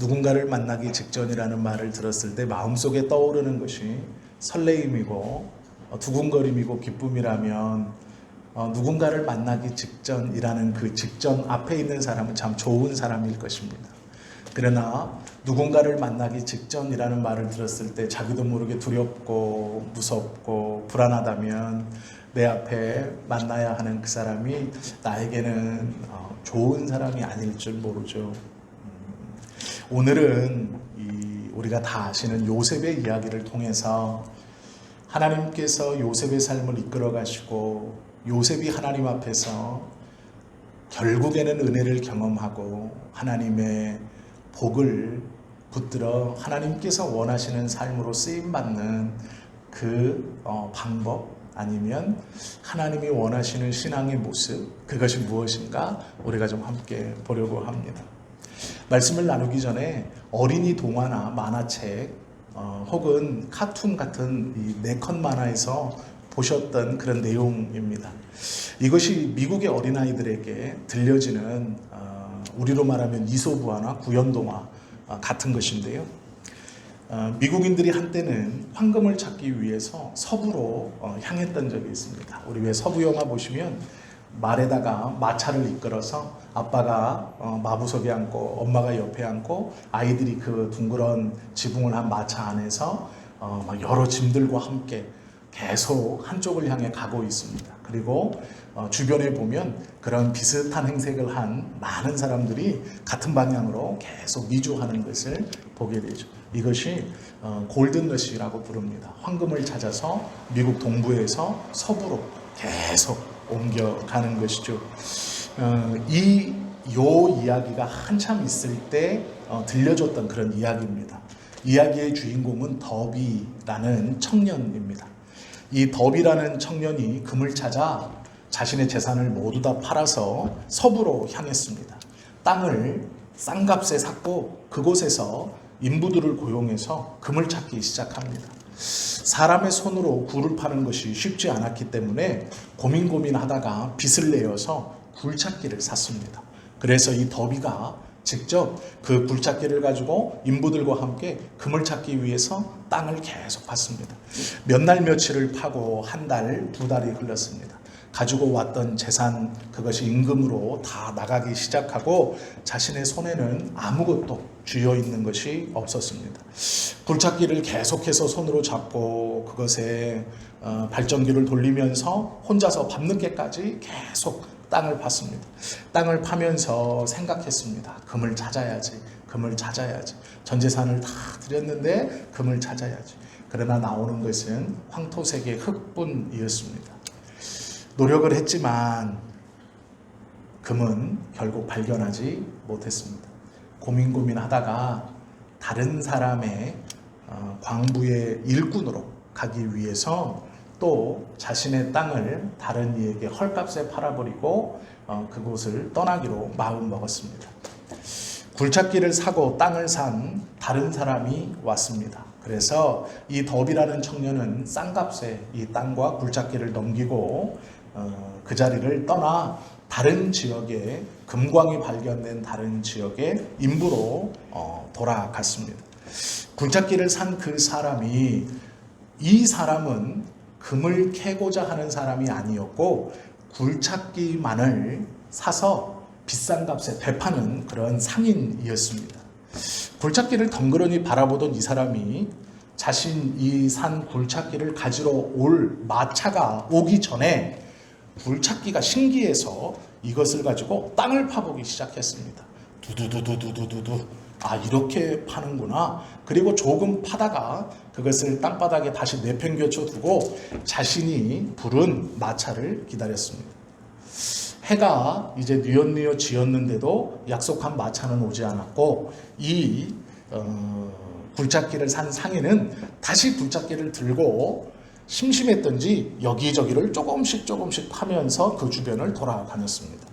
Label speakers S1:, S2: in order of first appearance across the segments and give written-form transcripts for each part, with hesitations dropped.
S1: 누군가를 만나기 직전이라는 말을 들었을 때 마음속에 떠오르는 것이 설레임이고 두근거림이고 기쁨이라면 누군가를 만나기 직전이라는 그 직전 앞에 있는 사람은 참 좋은 사람일 것입니다. 그러나 누군가를 만나기 직전이라는 말을 들었을 때 자기도 모르게 두렵고 무섭고 불안하다면 내 앞에 만나야 하는 그 사람이 나에게는 좋은 사람이 아닐 줄 모르죠. 오늘은 우리가 다 아시는 요셉의 이야기를 통해서 하나님께서 요셉의 삶을 이끌어 가시고 요셉이 하나님 앞에서 결국에는 은혜를 경험하고 하나님의 복을 붙들어 하나님께서 원하시는 삶으로 쓰임받는 그 방법 아니면 하나님이 원하시는 신앙의 모습, 그것이 무엇인가 우리가 좀 함께 보려고 합니다. 말씀을 나누기 전에 어린이 동화나 만화책 혹은 카툰 같은 이 네컷 만화에서 보셨던 그런 내용입니다. 이것이 미국의 어린아이들에게 들려지는 우리로 말하면 이솝우화나 구연동화 같은 것인데요. 미국인들이 한때는 황금을 찾기 위해서 서부로 향했던 적이 있습니다. 우리 왜 서부 영화 보시면 말에다가 마차를 이끌어서 아빠가 마부석에 앉고 엄마가 옆에 앉고 아이들이 그 둥그런 지붕을 한 마차 안에서 여러 짐들과 함께 계속 한쪽을 향해 가고 있습니다. 그리고 주변에 보면 그런 비슷한 행색을 한 많은 사람들이 같은 방향으로 계속 미주하는 것을 보게 되죠. 이것이 골든러시라고 부릅니다. 황금을 찾아서 미국 동부에서 서부로 계속 옮겨가는 것이죠. 요 이야기가 한참 있을 때 들려줬던 그런 이야기입니다. 이야기의 주인공은 더비라는 청년입니다. 이 더비라는 청년이 금을 찾아 자신의 재산을 모두 다 팔아서 서부로 향했습니다. 땅을 싼값에 샀고 그곳에서 인부들을 고용해서 금을 찾기 시작합니다. 사람의 손으로 굴을 파는 것이 쉽지 않았기 때문에 고민하다가 빚을 내어서 굴착기를 샀습니다. 그래서 이 더비가 직접 그 굴착기를 가지고 인부들과 함께 금을 찾기 위해서 땅을 계속 팠습니다. 몇 날 며칠을 파고 한 달, 두 달이 흘렀습니다. 가지고 왔던 재산 그것이 임금으로 다 나가기 시작하고 자신의 손에는 아무것도 쥐어 있는 것이 없었습니다. 굴착기를 계속해서 손으로 잡고 그것에 발전기를 돌리면서 혼자서 밤늦게까지 계속 땅을 팠습니다. 땅을 파면서 생각했습니다. 금을 찾아야지. 전 재산을 다 드렸는데 금을 찾아야지. 그러나 나오는 것은 황토색의 흙뿐이었습니다. 노력을 했지만 금은 결국 발견하지 못했습니다. 고민하다가 다른 사람의 광부의 일꾼으로 가기 위해서 또 자신의 땅을 다른 이에게 헐값에 팔아버리고 그곳을 떠나기로 마음먹었습니다. 굴착기를 사고 땅을 산 다른 사람이 왔습니다. 그래서 이 더비라는 청년은 싼값에 이 땅과 굴착기를 넘기고 그 자리를 떠나 다른 지역에 금광이 발견된 다른 지역의 인부로 돌아갔습니다. 굴착기를 산 그 사람이 이 사람은 금을 캐고자 하는 사람이 아니었고 굴착기만을 사서 비싼 값에 되파는 그런 상인이었습니다. 굴착기를 덩그러니 바라보던 이 사람이 자신이 산 굴착기를 가지러 올 마차가 오기 전에 굴착기가 신기해서 이것을 가지고 땅을 파보기 시작했습니다. 두두두두두두두. 이렇게 파는구나. 그리고 조금 파다가 그것을 땅바닥에 다시 내팽겨쳐 두고 자신이 부른 마차를 기다렸습니다. 해가 이제 뉘엿뉘엿 지었는데도 약속한 마차는 오지 않았고 이 굴착기를 산 상인은 다시 굴착기를 들고 심심했던지 여기저기를 조금씩 파면서 그 주변을 돌아다녔습니다.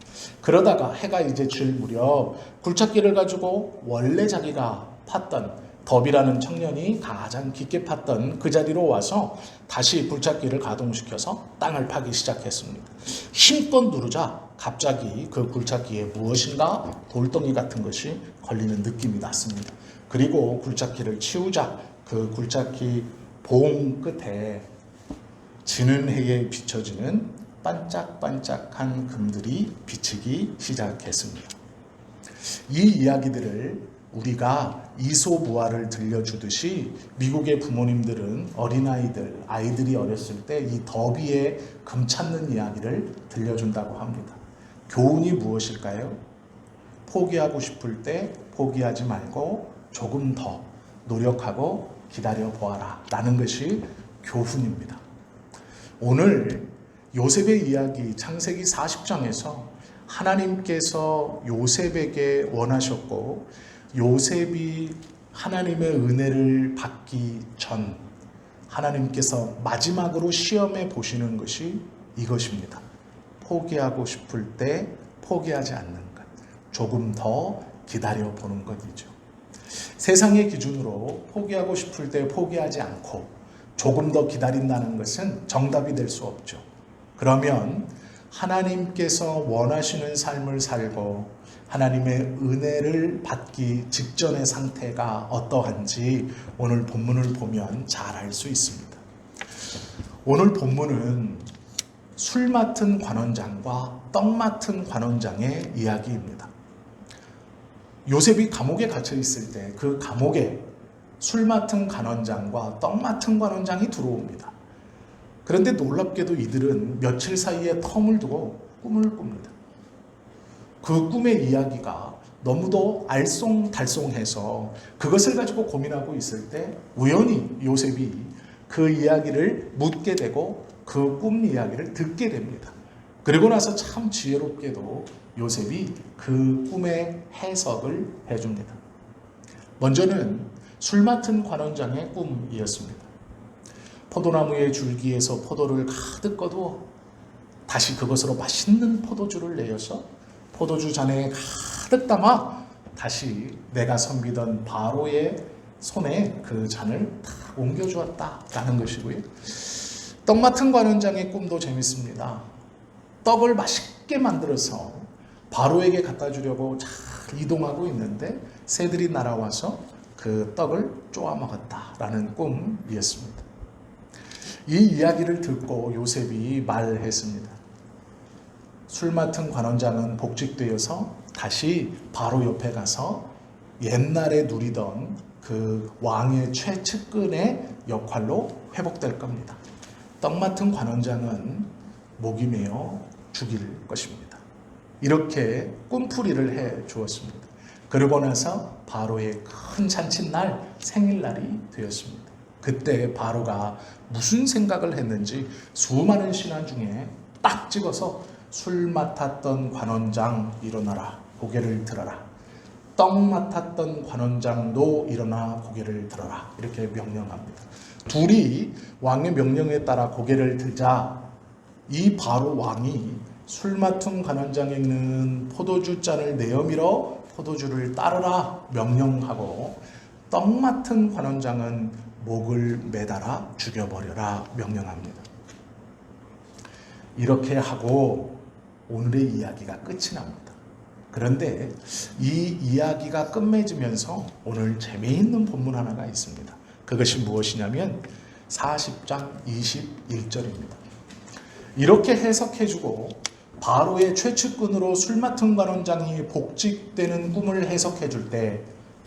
S1: 그러다가 해가 이제 질 무렵 굴착기를 가지고 원래 자기가 팠던 더비라는 청년이 가장 깊게 팠던 그 자리로 와서 다시 굴착기를 가동시켜서 땅을 파기 시작했습니다. 힘껏 누르자 갑자기 그 굴착기에 무엇인가 돌덩이 같은 것이 걸리는 느낌이 났습니다. 그리고 굴착기를 치우자 그 굴착기 봉 끝에 지는 해에 비춰지는 반짝반짝한 금들이 비치기 시작했습니다. 이 이야기들을 우리가 이솝우화를 들려주듯이 미국의 부모님들은 어린아이들, 아이들이 어렸을 때 이 더비의 금 찾는 이야기를 들려준다고 합니다. 교훈이 무엇일까요? 포기하고 싶을 때 포기하지 말고 조금 더 노력하고 기다려 보아라 라는 것이 교훈입니다. 오늘 요셉의 이야기 창세기 40장에서 하나님께서 요셉에게 원하셨고 요셉이 하나님의 은혜를 받기 전 하나님께서 마지막으로 시험해 보시는 것이 이것입니다. 포기하고 싶을 때 포기하지 않는 것, 조금 더 기다려 보는 것이죠. 세상의 기준으로 포기하고 싶을 때 포기하지 않고 조금 더 기다린다는 것은 정답이 될 수 없죠. 그러면 하나님께서 원하시는 삶을 살고 하나님의 은혜를 받기 직전의 상태가 어떠한지 오늘 본문을 보면 잘 알 수 있습니다. 오늘 본문은 술 맡은 관원장과 떡 맡은 관원장의 이야기입니다. 요셉이 감옥에 갇혀 있을 때 그 감옥에 술 맡은 관원장과 떡 맡은 관원장이 들어옵니다. 그런데 놀랍게도 이들은 며칠 사이에 텀을 두고 꿈을 꿉니다. 그 꿈의 이야기가 너무도 알쏭달쏭해서 그것을 가지고 고민하고 있을 때 우연히 요셉이 그 이야기를 묻게 되고 그 꿈 이야기를 듣게 됩니다. 그리고 나서 참 지혜롭게도 요셉이 그 꿈의 해석을 해줍니다. 먼저는 술 맡은 관원장의 꿈이었습니다. 포도나무의 줄기에서 포도를 가득 거두어 다시 그것으로 맛있는 포도주를 내어서 포도주 잔에 가득 담아 다시 내가 섬기던 바로의 손에 그 잔을 다 옮겨주었다라는 것이고요. 떡 맡은 관원장의 꿈도 재밌습니다. 떡을 맛있게 만들어서 바로에게 갖다 주려고 잘 이동하고 있는데 새들이 날아와서 그 떡을 쪼아 먹었다라는 꿈이었습니다. 이 이야기를 듣고 요셉이 말했습니다. 술 맡은 관원장은 복직되어서 다시 바로 옆에 가서 옛날에 누리던 그 왕의 최측근의 역할로 회복될 겁니다. 떡 맡은 관원장은 목이 메어 죽일 것입니다. 이렇게 꿈풀이를 해 주었습니다. 그러고 나서 바로의 큰 잔칫날 생일날이 되었습니다. 그때 바로가 무슨 생각을 했는지 수많은 신하 중에 딱 찍어서 술 맡았던 관원장 일어나라 고개를 들어라, 떡 맡았던 관원장도 일어나 고개를 들어라 이렇게 명령합니다. 둘이 왕의 명령에 따라 고개를 들자 이 바로 왕이 술 맡은 관원장에 있는 포도주 잔을 내어밀어 포도주를 따르라 명령하고 떡 맡은 관원장은 목을 매달아 죽여버려라 명령합니다. 이렇게 하고 오늘의 이야기가 끝이 납니다. 그런데 이 이야기가 끝맺으면서 오늘 재미있는 본문 하나가 있습니다. 그것이 무엇이냐면 40장 21절입니다. 이렇게 해석해주고 바로의 최측근으로 술 맡은 관원장이 복직되는 꿈을 해석해줄 때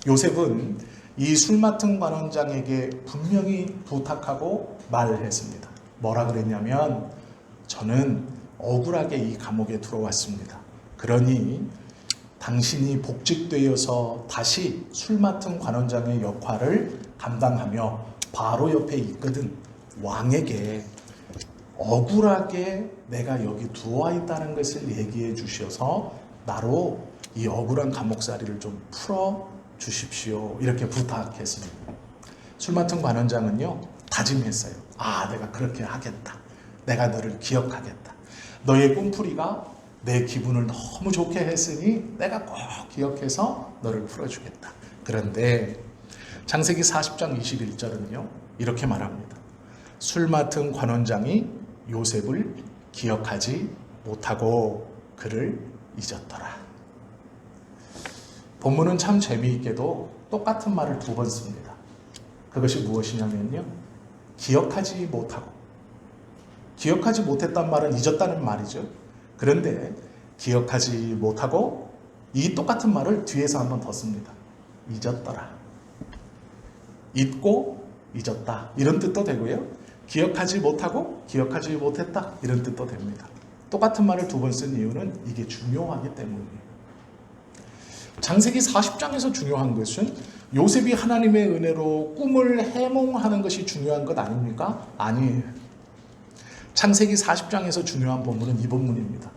S1: 요셉은 이 술 맡은 관원장에게 분명히 부탁하고 말을 했습니다. 뭐라 그랬냐면 저는 억울하게 이 감옥에 들어왔습니다. 그러니 당신이 복직되어서 다시 술 맡은 관원장의 역할을 감당하며 바로 옆에 있거든 왕에게 억울하게 내가 여기 들어와 있다는 것을 얘기해 주셔서 나로 이 억울한 감옥살이를 좀 풀어 주십시오. 이렇게 부탁했습니다. 술 맡은 관원장은요 다짐했어요. 내가 그렇게 하겠다. 내가 너를 기억하겠다. 너의 꿈풀이가 내 기분을 너무 좋게 했으니 내가 꼭 기억해서 너를 풀어주겠다. 그런데 창세기 40장 21절은요 이렇게 말합니다. 술 맡은 관원장이 요셉을 기억하지 못하고 그를 잊었더라. 본문은 참 재미있게도 똑같은 말을 두 번 씁니다. 그것이 무엇이냐면요, 기억하지 못하고. 기억하지 못했단 말은 잊었다는 말이죠. 그런데 기억하지 못하고 이 똑같은 말을 뒤에서 한 번 더 씁니다. 잊었더라. 잊고 잊었다, 이런 뜻도 되고요, 기억하지 못하고 기억하지 못했다, 이런 뜻도 됩니다. 똑같은 말을 두 번 쓴 이유는 이게 중요하기 때문이에요. 창세기 40장에서 중요한 것은 요셉이 하나님의 은혜로 꿈을 해몽하는 것이 중요한 것 아닙니까? 아니에요. 창세기 40장에서 중요한 본문은 이 본문입니다.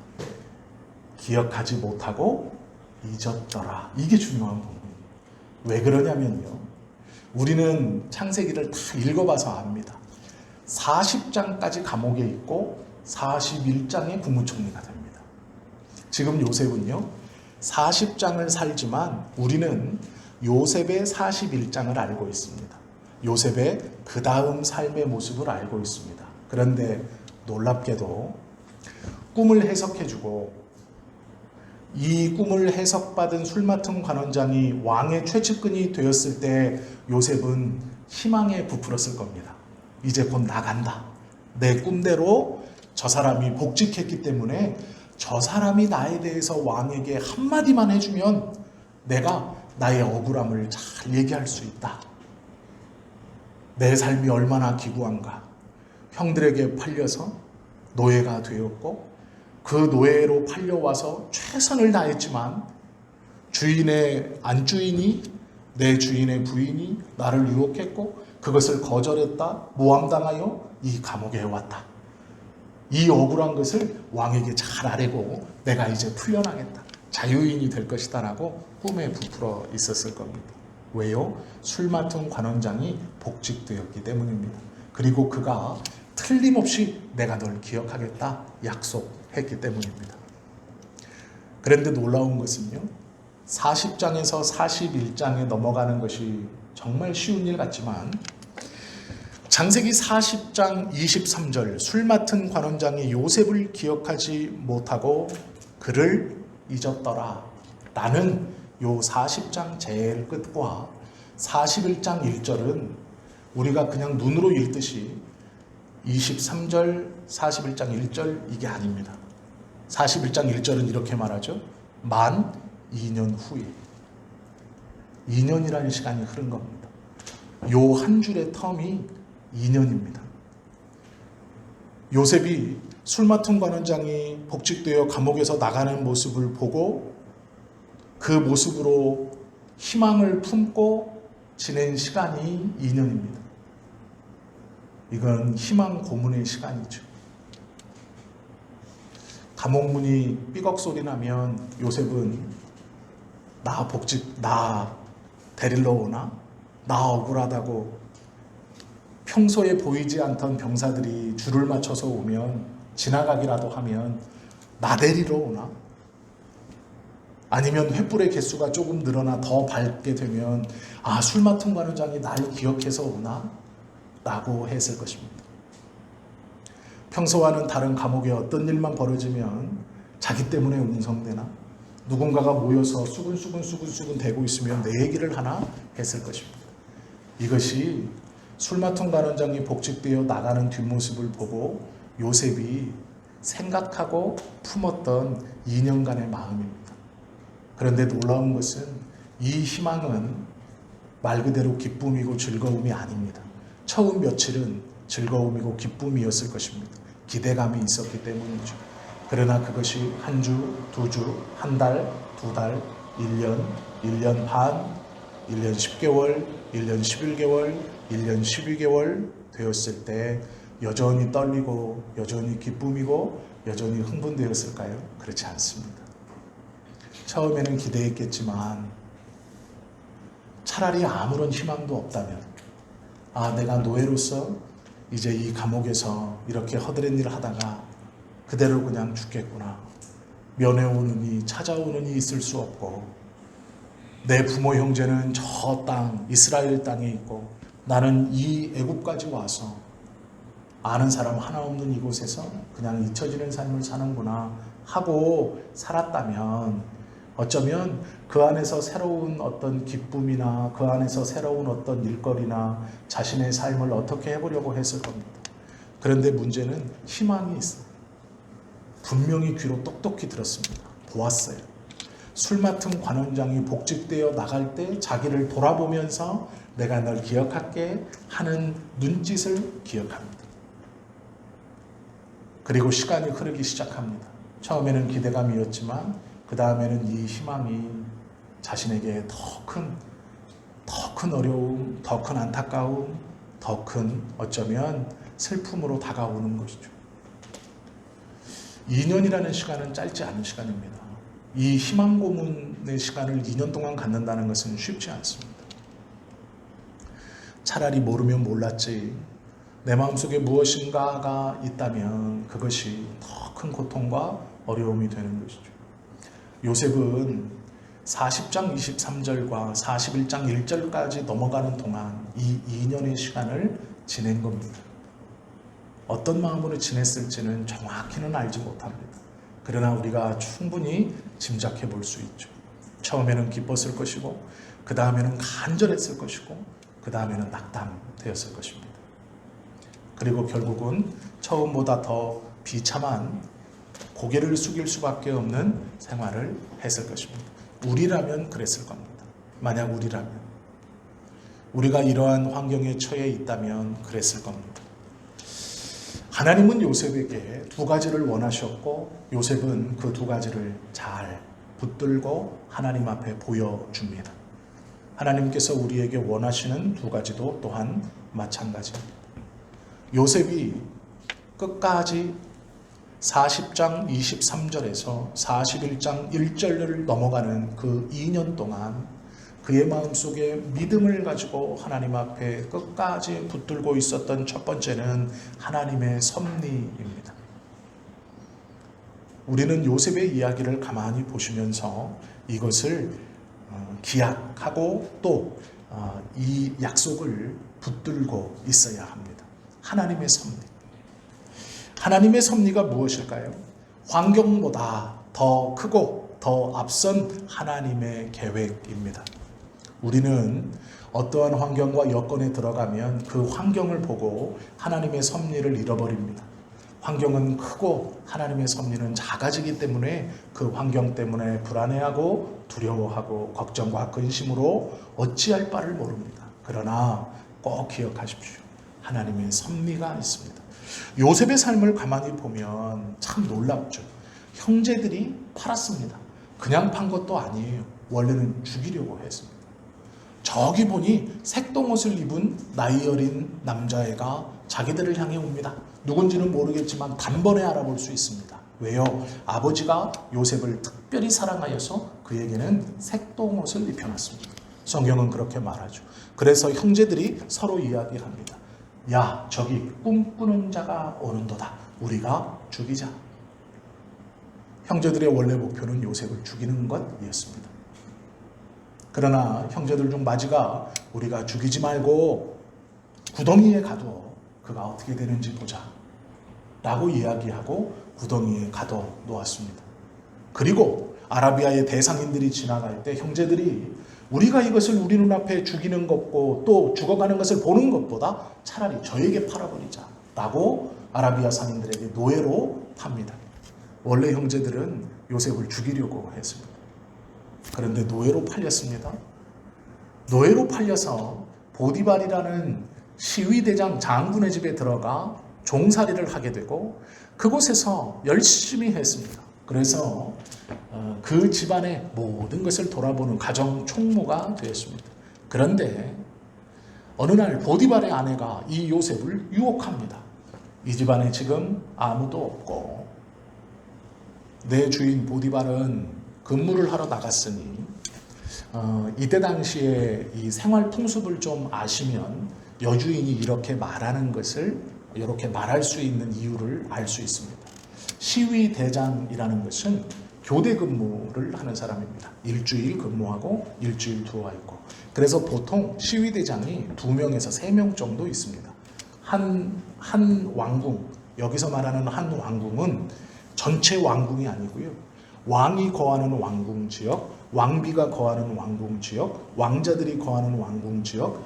S1: 기억하지 못하고 잊었더라. 이게 중요한 본문이에요. 왜 그러냐면요, 우리는 창세기를 다 읽어봐서 압니다. 40장까지 감옥에 있고 41장에 국무총리가 됩니다. 지금 요셉은요 40장을 살지만 우리는 요셉의 41장을 알고 있습니다. 요셉의 그 다음 삶의 모습을 알고 있습니다. 그런데 놀랍게도 꿈을 해석해주고 이 꿈을 해석받은 술 맡은 관원장이 왕의 최측근이 되었을 때 요셉은 희망에 부풀었을 겁니다. 이제 곧 나간다. 내 꿈대로 저 사람이 복직했기 때문에 저 사람이 나에 대해서 왕에게 한마디만 해주면 내가 나의 억울함을 잘 얘기할 수 있다. 내 삶이 얼마나 기구한가. 형들에게 팔려서 노예가 되었고 그 노예로 팔려와서 최선을 다했지만 주인의 안주인이, 내 주인의 부인이 나를 유혹했고 그것을 거절했다, 모함당하여 이 감옥에 왔다. 이 억울한 것을 왕에게 잘 아뢰고 내가 이제 풀려나겠다, 자유인이 될 것이다 라고 꿈에 부풀어 있었을 겁니다. 왜요? 술 맡은 관원장이 복직되었기 때문입니다. 그리고 그가 틀림없이 내가 널 기억하겠다 약속했기 때문입니다. 그런데 놀라운 것은요, 40장에서 41장에 넘어가는 것이 정말 쉬운 일 같지만 창세기 40장 23절 술 맡은 관원장이 요셉을 기억하지 못하고 그를 잊었더라 라는 요 40장 제일 끝과 41장 1절은 우리가 그냥 눈으로 읽듯이 23절 41장 1절 이게 아닙니다. 41장 1절은 이렇게 말하죠. 만 2년 후에 2년이라는 시간이 흐른 겁니다. 요 한 줄의 텀이 2년입니다. 요셉이 술 맡은 관원장이 복직되어 감옥에서 나가는 모습을 보고 그 모습으로 희망을 품고 지낸 시간이 2년입니다. 이건 희망 고문의 시간이죠. 감옥문이 삐걱 소리 나면 요셉은 나 데리러 오나? 나 억울하다고 평소에 보이지 않던 병사들이 줄을 맞춰서 오면, 지나가기라도 하면 나 데리러 오나? 아니면 횃불의 개수가 조금 늘어나 더 밝게 되면 술 맡은 관원장이 날 기억해서 오나? 라고 했을 것입니다. 평소와는 다른 감옥에 어떤 일만 벌어지면 자기 때문에 웅성대나 누군가가 모여서 수근수근 대고 있으면 내 얘기를 하나 했을 것입니다. 이것이 술 맡은 관원장이 복직되어 나가는 뒷모습을 보고 요셉이 생각하고 품었던 2년간의 마음입니다. 그런데 놀라운 것은 이 희망은 말 그대로 기쁨이고 즐거움이 아닙니다. 처음 며칠은 즐거움이고 기쁨이었을 것입니다. 기대감이 있었기 때문이죠. 그러나 그것이 한 주, 두 주, 한 달, 두 달, 1년, 1년 반, 1년 10개월, 1년 11개월, 1년 12개월 되었을 때 여전히 떨리고 여전히 기쁨이고 여전히 흥분되었을까요? 그렇지 않습니다. 처음에는 기대했겠지만 차라리 아무런 희망도 없다면 내가 노예로서 이제 이 감옥에서 이렇게 허드렛 일을 하다가 그대로 그냥 죽겠구나. 면회오는 이 찾아오는 이 있을 수 없고 내 부모 형제는 저 땅 이스라엘 땅에 있고 나는 이 애국까지 와서 아는 사람 하나 없는 이곳에서 그냥 잊혀지는 삶을 사는구나 하고 살았다면 어쩌면 그 안에서 새로운 어떤 기쁨이나 그 안에서 새로운 어떤 일거리나 자신의 삶을 어떻게 해보려고 했을 겁니다. 그런데 문제는 희망이 있어요. 분명히 귀로 똑똑히 들었습니다. 보았어요. 술 맡은 관원장이 복직되어 나갈 때 자기를 돌아보면서 내가 널 기억할게 하는 눈짓을 기억합니다. 그리고 시간이 흐르기 시작합니다. 처음에는 기대감이었지만 그 다음에는 이 희망이 자신에게 더 큰 어려움, 더 큰 안타까움, 더 큰 어쩌면 슬픔으로 다가오는 것이죠. 2년이라는 시간은 짧지 않은 시간입니다. 이 희망 고문의 시간을 2년 동안 갖는다는 것은 쉽지 않습니다. 차라리 모르면 몰랐지, 내 마음속에 무엇인가가 있다면 그것이 더 큰 고통과 어려움이 되는 것이죠. 요셉은 40장 23절과 41장 1절까지 넘어가는 동안 이 2년의 시간을 지낸 겁니다. 어떤 마음으로 지냈을지는 정확히는 알지 못합니다. 그러나 우리가 충분히 짐작해 볼 수 있죠. 처음에는 기뻤을 것이고, 그 다음에는 간절했을 것이고, 그 다음에는 낙담되었을 것입니다. 그리고 결국은 처음보다 더 비참한 고개를 숙일 수밖에 없는 생활을 했을 것입니다. 우리라면 그랬을 겁니다. 만약 우리가 이러한 환경에 처해 있다면 그랬을 겁니다. 하나님은 요셉에게 두 가지를 원하셨고 요셉은 그 두 가지를 잘 붙들고 하나님 앞에 보여줍니다. 하나님께서 우리에게 원하시는 두 가지도 또한 마찬가지입니다. 요셉이 끝까지 40장 23절에서 41장 1절을 넘어가는 그 2년 동안 그의 마음속에 믿음을 가지고 하나님 앞에 끝까지 붙들고 있었던 첫 번째는 하나님의 섭리입니다. 우리는 요셉의 이야기를 가만히 보시면서 이것을 기약하고 또 이 약속을 붙들고 있어야 합니다. 하나님의 섭리. 하나님의 섭리가 무엇일까요? 환경보다 더 크고 더 앞선 하나님의 계획입니다. 우리는 어떠한 환경과 여건에 들어가면 그 환경을 보고 하나님의 섭리를 잃어버립니다. 환경은 크고 하나님의 섭리는 작아지기 때문에 그 환경 때문에 불안해하고 두려워하고 걱정과 근심으로 어찌할 바를 모릅니다. 그러나 꼭 기억하십시오. 하나님의 섭리가 있습니다. 요셉의 삶을 가만히 보면 참 놀랍죠. 형제들이 팔았습니다. 그냥 판 것도 아니에요. 원래는 죽이려고 했습니다. 저기 보니 색동옷을 입은 나이 어린 남자애가 자기들을 향해 옵니다. 누군지는 모르겠지만 단번에 알아볼 수 있습니다. 왜요? 아버지가 요셉을 특별히 사랑하여서 그에게는 색동옷을 입혀놨습니다. 성경은 그렇게 말하죠. 그래서 형제들이 서로 이야기합니다. 야, 저기 꿈꾸는 자가 오는도다. 우리가 죽이자. 형제들의 원래 목표는 요셉을 죽이는 것이었습니다. 그러나 형제들 중 마지가 우리가 죽이지 말고 구덩이에 가둬 그가 어떻게 되는지 보자 라고 이야기하고 구덩이에 가둬 놓았습니다. 그리고 아라비아의 대상인들이 지나갈 때 형제들이 우리가 이것을 우리 눈앞에 죽이는 것고 또 죽어가는 것을 보는 것보다 차라리 저에게 팔아버리자 라고 아라비아 상인들에게 노예로 팝니다. 원래 형제들은 요셉을 죽이려고 했습니다. 그런데 노예로 팔렸습니다. 노예로 팔려서 보디발이라는 시위대장 장군의 집에 들어가 종살이를 하게 되고 그곳에서 열심히 했습니다. 그래서 그 집안의 모든 것을 돌아보는 가정 총무가 되었습니다. 그런데 어느 날 보디발의 아내가 이 요셉을 유혹합니다. 이 집안에 지금 아무도 없고 내 주인 보디발은 근무를 하러 나갔으니 이때 당시에 이 생활 풍습을 좀 아시면 여주인이 이렇게 말하는 것을 이렇게 말할 수 있는 이유를 알 수 있습니다. 시위대장이라는 것은 교대 근무를 하는 사람입니다. 일주일 근무하고 일주일 들어와 있고. 그래서 보통 시위대장이 2명에서 3명 정도 있습니다. 한 왕궁, 여기서 말하는 한 왕궁은 전체 왕궁이 아니고요. 왕이 거하는 왕궁 지역, 왕비가 거하는 왕궁 지역, 왕자들이 거하는 왕궁 지역,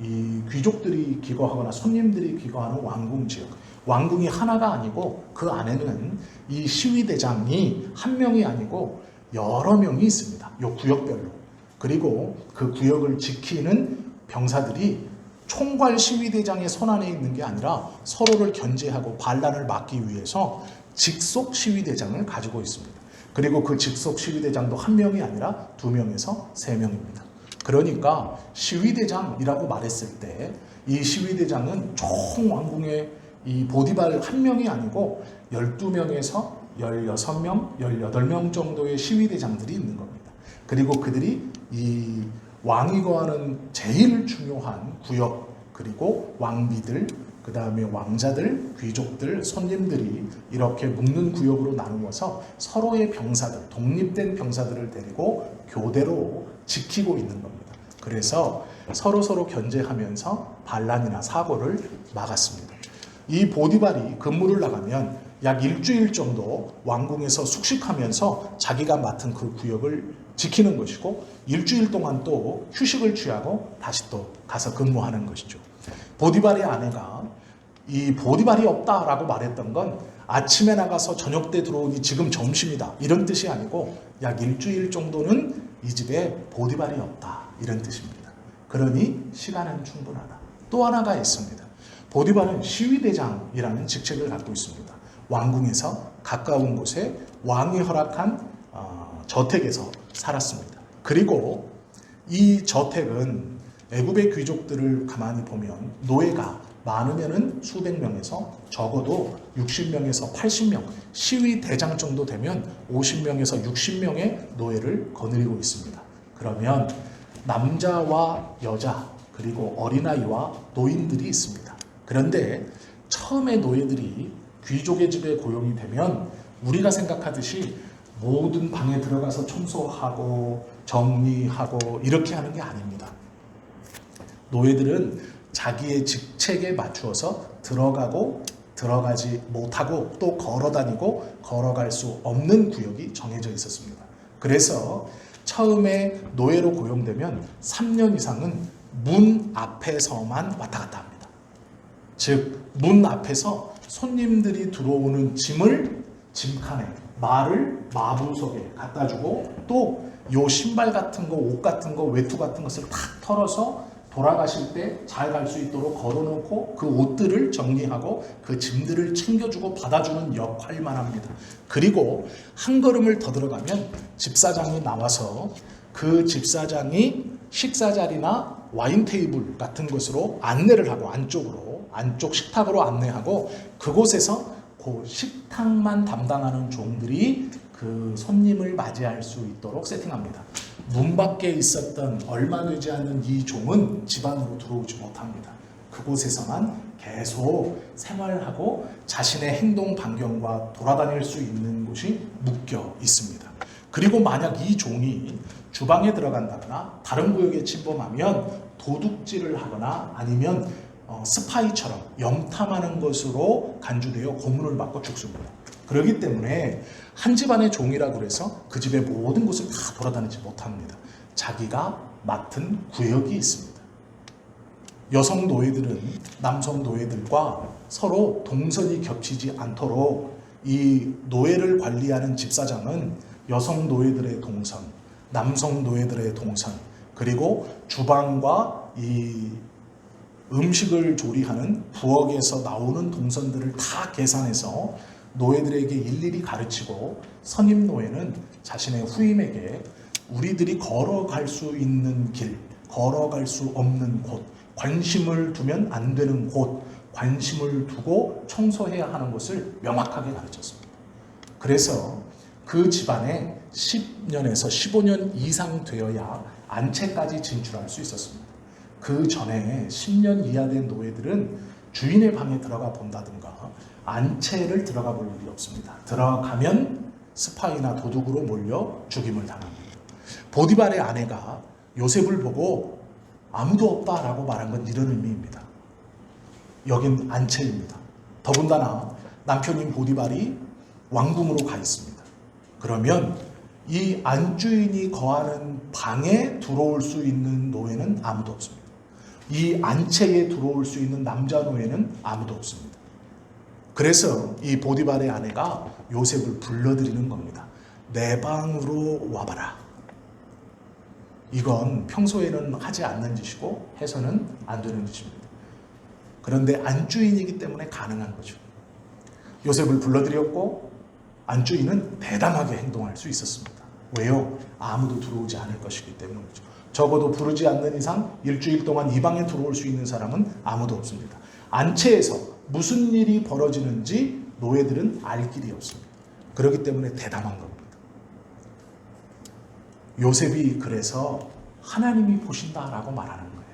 S1: 이 귀족들이 기거하거나 손님들이 기거하는 왕궁 지역. 왕궁이 하나가 아니고 그 안에는 이 시위대장이 한 명이 아니고 여러 명이 있습니다. 이 구역별로. 그리고 그 구역을 지키는 병사들이 총괄 시위대장의 손안에 있는 게 아니라 서로를 견제하고 반란을 막기 위해서 직속 시위대장을 가지고 있습니다. 그리고 그 직속 시위대장도 한 명이 아니라 2명에서 3명입니다. 그러니까 시위대장이라고 말했을 때 이 시위대장은 총 왕궁의 이 보디발 한 명이 아니고 12명에서 16명, 18명 정도의 시위대장들이 있는 겁니다. 그리고 그들이 이 왕이 거하는 제일 중요한 구역, 그리고 왕비들, 그 다음에 왕자들, 귀족들, 손님들이 이렇게 묶는 구역으로 나누어서 서로의 병사들, 독립된 병사들을 데리고 교대로 지키고 있는 겁니다. 그래서 서로 견제하면서 반란이나 사고를 막았습니다. 이 보디발이 근무를 나가면 약 일주일 정도 왕궁에서 숙식하면서 자기가 맡은 그 구역을 지키는 것이고 일주일 동안 또 휴식을 취하고 다시 또 가서 근무하는 것이죠. 보디발의 아내가 이 보디발이 없다라고 말했던 건 아침에 나가서 저녁 때 들어오니 지금 점심이다 이런 뜻이 아니고 약 일주일 정도는 이 집에 보디발이 없다 이런 뜻입니다. 그러니 시간은 충분하다. 또 하나가 있습니다. 보디발은 시위대장이라는 직책을 갖고 있습니다. 왕궁에서 가까운 곳에 왕이 허락한 저택에서 살았습니다. 그리고 이 저택은 애굽의 귀족들을 가만히 보면 노예가 많으면은 수백 명에서 적어도 60명에서 80명, 시위대장 정도 되면 50명에서 60명의 노예를 거느리고 있습니다. 그러면 남자와 여자 그리고 어린아이와 노인들이 있습니다. 그런데 처음에 노예들이 귀족의 집에 고용이 되면 우리가 생각하듯이 모든 방에 들어가서 청소하고 정리하고 이렇게 하는 게 아닙니다. 노예들은 자기의 직책에 맞추어서 들어가고 들어가지 못하고 또 걸어다니고 걸어갈 수 없는 구역이 정해져 있었습니다. 그래서 처음에 노예로 고용되면 3년 이상은 문 앞에서만 왔다 갔다 합니다. 즉 문 앞에서 손님들이 들어오는 짐을 짐칸에, 말을 마부석에 갖다 주고 또 요 신발 같은 거, 옷 같은 거, 외투 같은 것을 탁 털어서 돌아가실 때 잘 갈 수 있도록 걸어놓고 그 옷들을 정리하고 그 짐들을 챙겨주고 받아주는 역할만 합니다. 그리고 한 걸음을 더 들어가면 집사장이 나와서 그 집사장이 식사 자리나 와인 테이블 같은 곳으로 안내를 하고 안쪽 식탁으로 안내하고 그곳에서 그 식탁만 담당하는 종들이 그 손님을 맞이할 수 있도록 세팅합니다. 문 밖에 있었던 얼마 되지 않는 이 종은 집 안으로 들어오지 못합니다. 그곳에서만 계속 생활하고 자신의 행동 반경과 돌아다닐 수 있는 곳이 묶여 있습니다. 그리고 만약 이 종이 주방에 들어간다거나 다른 구역에 침범하면 도둑질을 하거나 아니면 스파이처럼 염탐하는 것으로 간주되어 고문을 받고 죽습니다. 그렇기 때문에 한 집안의 종이라고 해서 그 집의 모든 곳을 다 돌아다니지 못합니다. 자기가 맡은 구역이 있습니다. 여성 노예들은 남성 노예들과 서로 동선이 겹치지 않도록 이 노예를 관리하는 집사장은 여성 노예들의 동선, 남성 노예들의 동선, 그리고 주방과 이 음식을 조리하는 부엌에서 나오는 동선들을 다 계산해서 노예들에게 일일이 가르치고 선임 노예는 자신의 후임에게 우리들이 걸어갈 수 있는 길, 걸어갈 수 없는 곳, 관심을 두면 안 되는 곳, 관심을 두고 청소해야 하는 것을 명확하게 가르쳤습니다. 그래서 그 집안에 10년에서 15년 이상 되어야 안채까지 진출할 수 있었습니다. 그 전에 10년 이하 된 노예들은 주인의 방에 들어가 본다든가 안채를 들어가 볼 일이 없습니다. 들어가면 스파이나 도둑으로 몰려 죽임을 당합니다. 보디발의 아내가 요셉을 보고 아무도 없다라고 말한 건 이런 의미입니다. 여긴 안채입니다. 더군다나 남편인 보디발이 왕궁으로 가 있습니다. 그러면 이 안주인이 거하는 방에 들어올 수 있는 노예는 아무도 없습니다. 이 안채에 들어올 수 있는 남자 노예는 아무도 없습니다. 그래서 이 보디발의 아내가 요셉을 불러들이는 겁니다. 내 방으로 와봐라. 이건 평소에는 하지 않는 짓이고 해서는 안 되는 짓입니다. 그런데 안주인이기 때문에 가능한 거죠. 요셉을 불러들였고 안주인은 대담하게 행동할 수 있었습니다. 왜요? 아무도 들어오지 않을 것이기 때문이죠. 적어도 부르지 않는 이상 일주일 동안 이 방에 들어올 수 있는 사람은 아무도 없습니다. 안채에서 무슨 일이 벌어지는지 노예들은 알 길이 없습니다. 그렇기 때문에 대담한 겁니다. 요셉이 그래서 하나님이 보신다라고 말하는 거예요.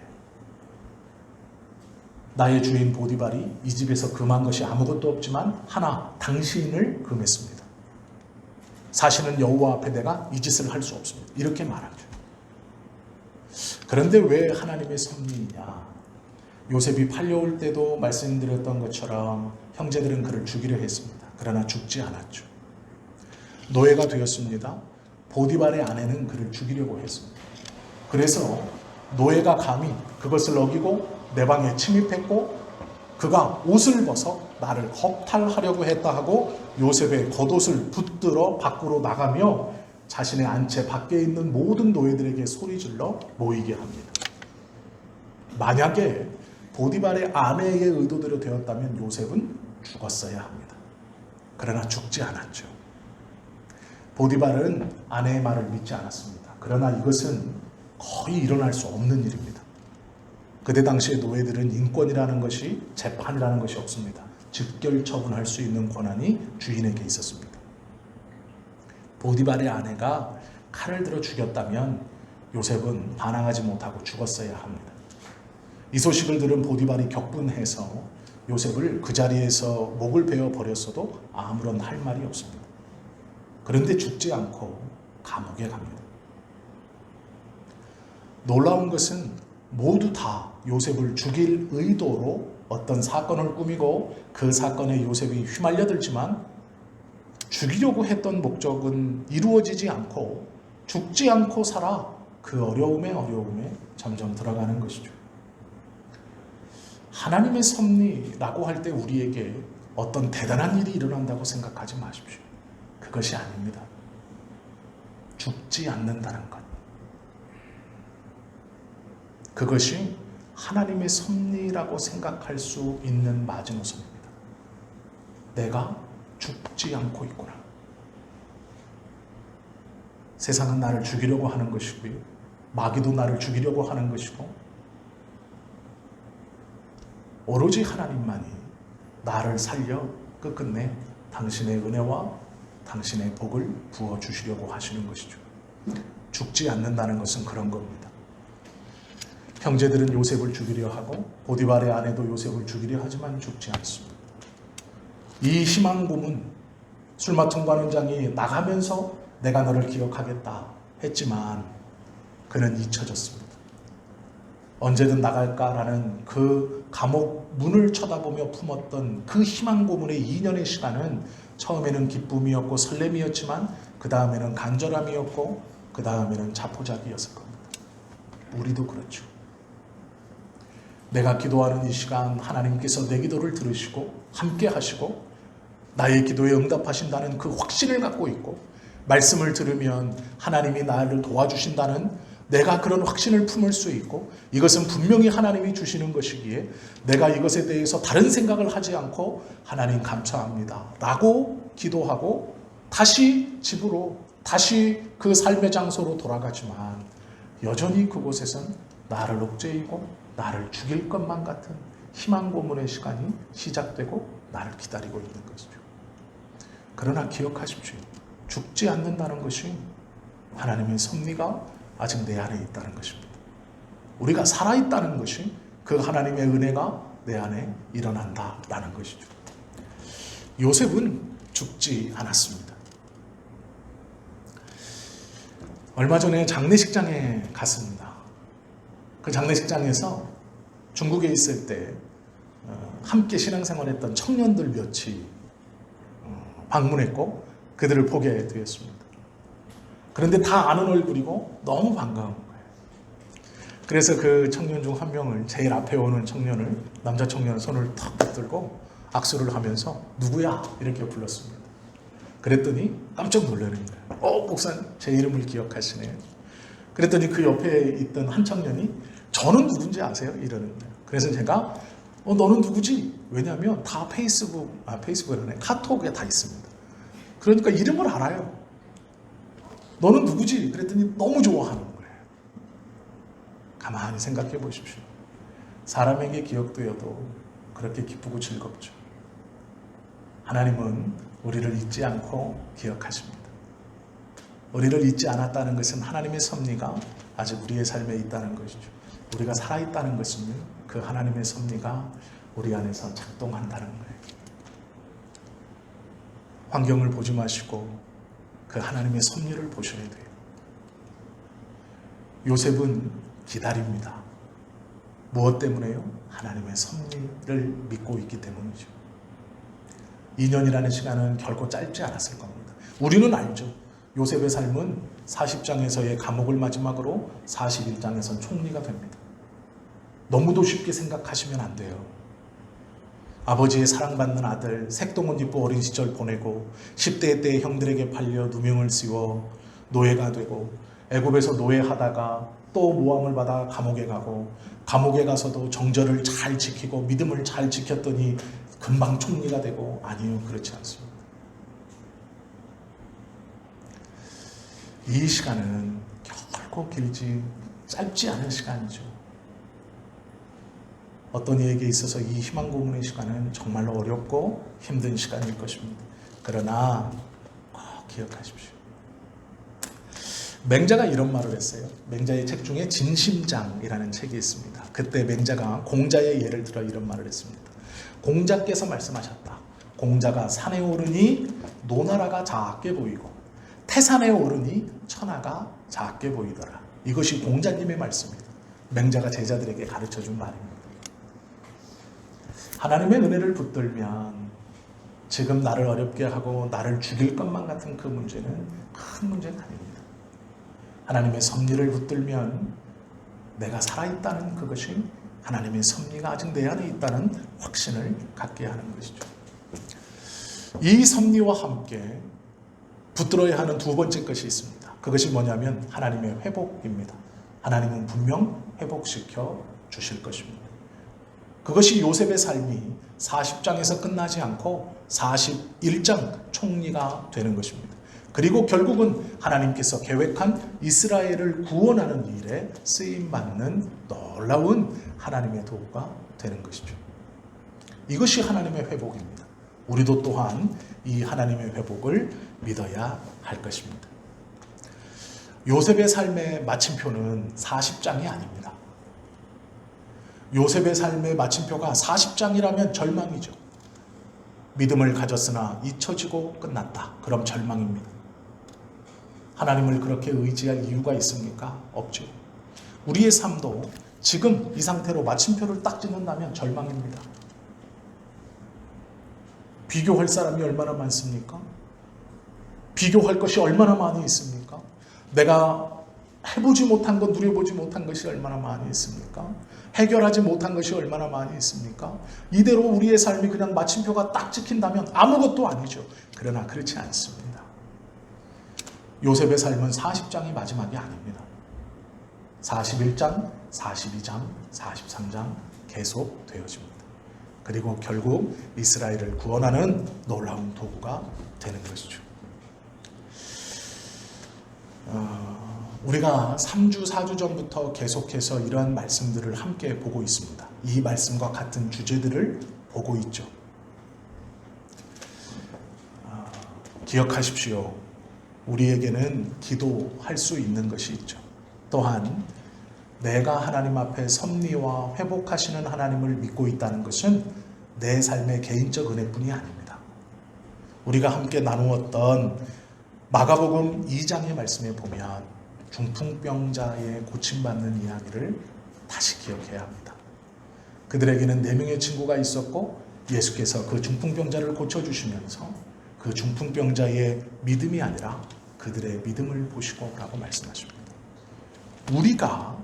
S1: 나의 주인 보디발이 이 집에서 금한 것이 아무것도 없지만 하나 당신을 금했습니다. 사실은 여호와 앞에 내가 이 짓을 할 수 없습니다. 이렇게 말하죠. 그런데 왜 하나님의 섭리이냐? 요셉이 팔려올 때도 말씀드렸던 것처럼 형제들은 그를 죽이려 했습니다. 그러나 죽지 않았죠. 노예가 되었습니다. 보디발의 아내는 그를 죽이려고 했습니다. 그래서 노예가 감히 그것을 어기고 내 방에 침입했고 그가 옷을 벗어 나를 허탈하려고 했다 하고 요셉의 겉옷을 붙들어 밖으로 나가며 자신의 안채 밖에 있는 모든 노예들에게 소리질러 모이게 합니다. 만약에 보디발의 아내의 의도대로 되었다면 요셉은 죽었어야 합니다. 그러나 죽지 않았죠. 보디발은 아내의 말을 믿지 않았습니다. 그러나 이것은 거의 일어날 수 없는 일입니다. 그때 당시의 노예들은 인권이라는 것이 재판이라는 것이 없습니다. 즉결 처분할 수 있는 권한이 주인에게 있었습니다. 보디발의 아내가 칼을 들어 죽였다면 요셉은 반항하지 못하고 죽었어야 합니다. 이 소식을 들은 보디발이 격분해서 요셉을 그 자리에서 목을 베어 버렸어도 아무런 할 말이 없습니다. 그런데 죽지 않고 감옥에 갑니다. 놀라운 것은 모두 다 요셉을 죽일 의도로 어떤 사건을 꾸미고 그 사건에 요셉이 휘말려들지만 죽이려고 했던 목적은 이루어지지 않고 죽지 않고 살아 그 어려움에 점점 들어가는 것이죠. 하나님의 섭리라고 할 때 우리에게 어떤 대단한 일이 일어난다고 생각하지 마십시오. 그것이 아닙니다. 죽지 않는다는 것. 그것이 하나님의 섭리라고 생각할 수 있는 마지노선입니다. 내가 죽지 않고 있구나. 세상은 나를 죽이려고 하는 것이고요. 마귀도 나를 죽이려고 하는 것이고 오로지 하나님만이 나를 살려 끝끝내 당신의 은혜와 당신의 복을 부어주시려고 하시는 것이죠. 죽지 않는다는 것은 그런 겁니다. 형제들은 요셉을 죽이려 하고 보디발의 아내도 요셉을 죽이려 하지만 죽지 않습니다. 이 희망 고문 술 맡은 관원장이 나가면서 내가 너를 기억하겠다 했지만 그는 잊혀졌습니다. 언제든 나갈까라는 그 감옥 문을 쳐다보며 품었던 그 희망 고문의 2년의 시간은 처음에는 기쁨이었고 설렘이었지만 그 다음에는 간절함이었고 그 다음에는 자포자기였을 겁니다. 우리도 그렇죠. 내가 기도하는 이 시간 하나님께서 내 기도를 들으시고 함께 하시고 나의 기도에 응답하신다는 그 확신을 갖고 있고 말씀을 들으면 하나님이 나를 도와주신다는 내가 그런 확신을 품을 수 있고 이것은 분명히 하나님이 주시는 것이기에 내가 이것에 대해서 다른 생각을 하지 않고 하나님 감사합니다 라고 기도하고 다시 집으로 다시 그 삶의 장소로 돌아가지만 여전히 그곳에선 나를 옥죄이고 나를 죽일 것만 같은 희망 고문의 시간이 시작되고 나를 기다리고 있는 것이죠. 그러나 기억하십시오. 죽지 않는다는 것이 하나님의 섭리가 아직 내 안에 있다는 것입니다. 우리가 살아있다는 것이 그 하나님의 은혜가 내 안에 일어난다라는 것이죠. 요셉은 죽지 않았습니다. 얼마 전에 장례식장에 갔습니다. 그 장례식장에서 중국에 있을 때 함께 신앙생활했던 청년들 몇이 방문했고 그들을 보게 되었습니다. 그런데 다 아는 얼굴이고 너무 반가운 거예요. 그래서 그 청년 중 한 명을, 제일 앞에 오는 청년을, 남자 청년은 손을 탁 붙들고 악수를 하면서 누구야? 이렇게 불렀습니다. 그랬더니 깜짝 놀라는 거예요. 목사님 제 이름을 기억하시네요. 그랬더니 그 옆에 있던 한 청년이 저는 누군지 아세요? 이러는 거예요. 그래서 제가 너는 누구지? 왜냐하면 다 페이스북에 카톡에 다 있습니다. 그러니까 이름을 알아요. 너는 누구지? 그랬더니 너무 좋아하는 거예요. 가만히 생각해 보십시오. 사람에게 기억되어도 그렇게 기쁘고 즐겁죠. 하나님은 우리를 잊지 않고 기억하십니다. 우리를 잊지 않았다는 것은 하나님의 섭리가 아직 우리의 삶에 있다는 것이죠. 우리가 살아있다는 것은 그 하나님의 섭리가 우리 안에서 작동한다는 거예요. 환경을 보지 마시고 그 하나님의 섭리를 보셔야 돼요. 요셉은 기다립니다. 무엇 때문에요? 하나님의 섭리를 믿고 있기 때문이죠. 2년이라는 시간은 결코 짧지 않았을 겁니다. 우리는 알죠. 요셉의 삶은 40장에서의 감옥을 마지막으로 41장에선 총리가 됩니다. 너무도 쉽게 생각하시면 안 돼요. 아버지의 사랑받는 아들, 색동옷 입고 어린 시절 보내고 10대 때 형들에게 팔려 누명을 씌워 노예가 되고 애굽에서 노예하다가 또 모함을 받아 감옥에 가고 감옥에 가서도 정절을 잘 지키고 믿음을 잘 지켰더니 금방 총리가 되고, 아니요, 그렇지 않습니다. 이 시간은 결코 짧지 않은 시간이죠. 어떤 이에게 있어서 이 희망 고문의 시간은 정말로 어렵고 힘든 시간일 것입니다. 그러나 꼭 기억하십시오. 맹자가 이런 말을 했어요. 맹자의 책 중에 진심장이라는 책이 있습니다. 그때 맹자가 공자의 예를 들어 이런 말을 했습니다. 공자께서 말씀하셨다. 공자가 산에 오르니 노나라가 작게 보이고 태산에 오르니 천하가 작게 보이더라. 이것이 공자님의 말씀입니다. 맹자가 제자들에게 가르쳐준 말입니다. 하나님의 은혜를 붙들면 지금 나를 어렵게 하고 나를 죽일 것만 같은 그 문제는 큰 문제는 아닙니다. 하나님의 섭리를 붙들면 내가 살아있다는 그것이 하나님의 섭리가 아직 내 안에 있다는 확신을 갖게 하는 것이죠. 이 섭리와 함께 붙들어야 하는 두 번째 것이 있습니다. 그것이 뭐냐면 하나님의 회복입니다. 하나님은 분명 회복시켜 주실 것입니다. 그것이 요셉의 삶이 40장에서 끝나지 않고 41장 총리가 되는 것입니다. 그리고 결국은 하나님께서 계획한 이스라엘을 구원하는 일에 쓰임받는 놀라운 하나님의 도구가 되는 것이죠. 이것이 하나님의 회복입니다. 우리도 또한 이 하나님의 회복을 믿어야 할 것입니다. 요셉의 삶의 마침표는 40장이 아닙니다. 요셉의 삶의 마침표가 40장이라면 절망이죠. 믿음을 가졌으나 잊혀지고 끝났다. 그럼 절망입니다. 하나님을 그렇게 의지할 이유가 있습니까? 없죠. 우리의 삶도 지금 이 상태로 마침표를 딱 찍는다면 절망입니다. 비교할 사람이 얼마나 많습니까? 비교할 것이 얼마나 많이 있습니까? 내가 해보지 못한 것, 누려보지 못한 것이 얼마나 많이 있습니까? 해결하지 못한 것이 얼마나 많이 있습니까? 이대로 우리의 삶이 그냥 마침표가 딱 찍힌다면 아무것도 아니죠. 그러나 그렇지 않습니다. 요셉의 삶은 40장이 마지막이 아닙니다. 41장, 42장, 43장 계속 되어집니다. 그리고 결국 이스라엘을 구원하는 놀라운 도구가 되는 것이죠. 우리가 3주, 4주 전부터 계속해서 이러한 말씀들을 함께 보고 있습니다. 이 말씀과 같은 주제들을 보고 있죠. 기억하십시오. 우리에게는 기도할 수 있는 것이 있죠. 또한 내가 하나님 앞에 섭리와 회복하시는 하나님을 믿고 있다는 것은 내 삶의 개인적 은혜뿐이 아닙니다. 우리가 함께 나누었던 마가복음 2장의 말씀에 보면 중풍병자의 고침받는 이야기를 다시 기억해야 합니다. 그들에게는 4명의 친구가 있었고 예수께서 그 중풍병자를 고쳐주시면서 그 중풍병자의 믿음이 아니라 그들의 믿음을 보시고 라고 말씀하십니다. 우리가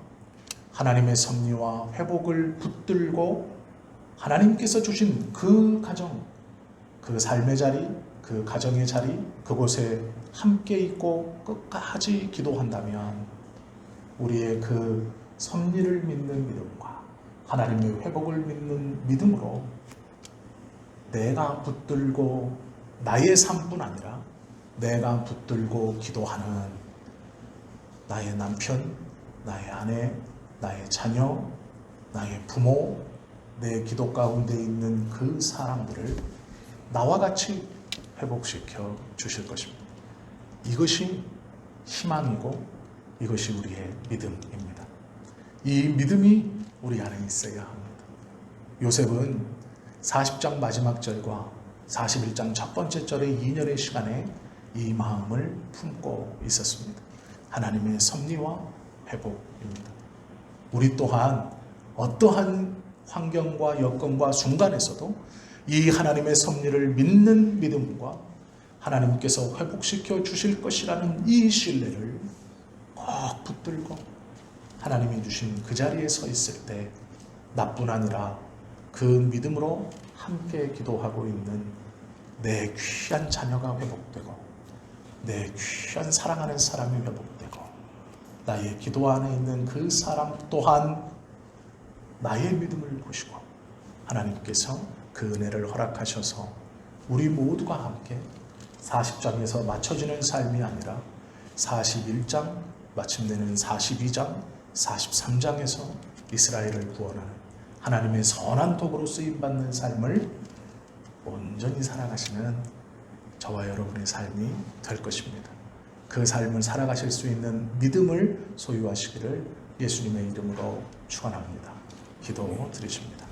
S1: 하나님의 섭리와 회복을 붙들고 하나님께서 주신 그 가정, 그 삶의 자리, 그 가정의 자리, 그곳에 함께 있고 끝까지 기도한다면 우리의 그 섭리를 믿는 믿음과 하나님의 회복을 믿는 믿음으로 내가 붙들고 나의 삶뿐 아니라 내가 붙들고 기도하는 나의 남편, 나의 아내, 나의 자녀, 나의 부모, 내 기도 가운데 있는 그 사람들을 나와 같이 회복시켜 주실 것입니다. 이것이 희망이고 이것이 우리의 믿음입니다. 이 믿음이 우리 안에 있어야 합니다. 요셉은 40장 마지막 절과 41장 첫 번째 절의 2년의 시간에 이 마음을 품고 있었습니다. 하나님의 섭리와 회복입니다. 우리 또한 어떠한 환경과 여건과 순간에서도 이 하나님의 섭리를 믿는 믿음과 하나님께서 회복시켜 주실 것이라는 이 신뢰를 꼭 붙들고 하나님이 주신 그 자리에 서 있을 때 나뿐 아니라 그 믿음으로 함께 기도하고 있는 내 귀한 자녀가 회복되고 내 귀한 사랑하는 사람이 회복되고 나의 기도 안에 있는 그 사람 또한 나의 믿음을 보시고 하나님께서 그 은혜를 허락하셔서 우리 모두가 함께 40장에서 맞춰지는 삶이 아니라 41장 마침내는 42장 43장에서 이스라엘을 구원하는 하나님의 선한 도구로 쓰임받는 삶을 온전히 살아가시는 저와 여러분의 삶이 될 것입니다. 그 삶을 살아가실 수 있는 믿음을 소유하시기를 예수님의 이름으로 축원합니다. 기도 드리십니다.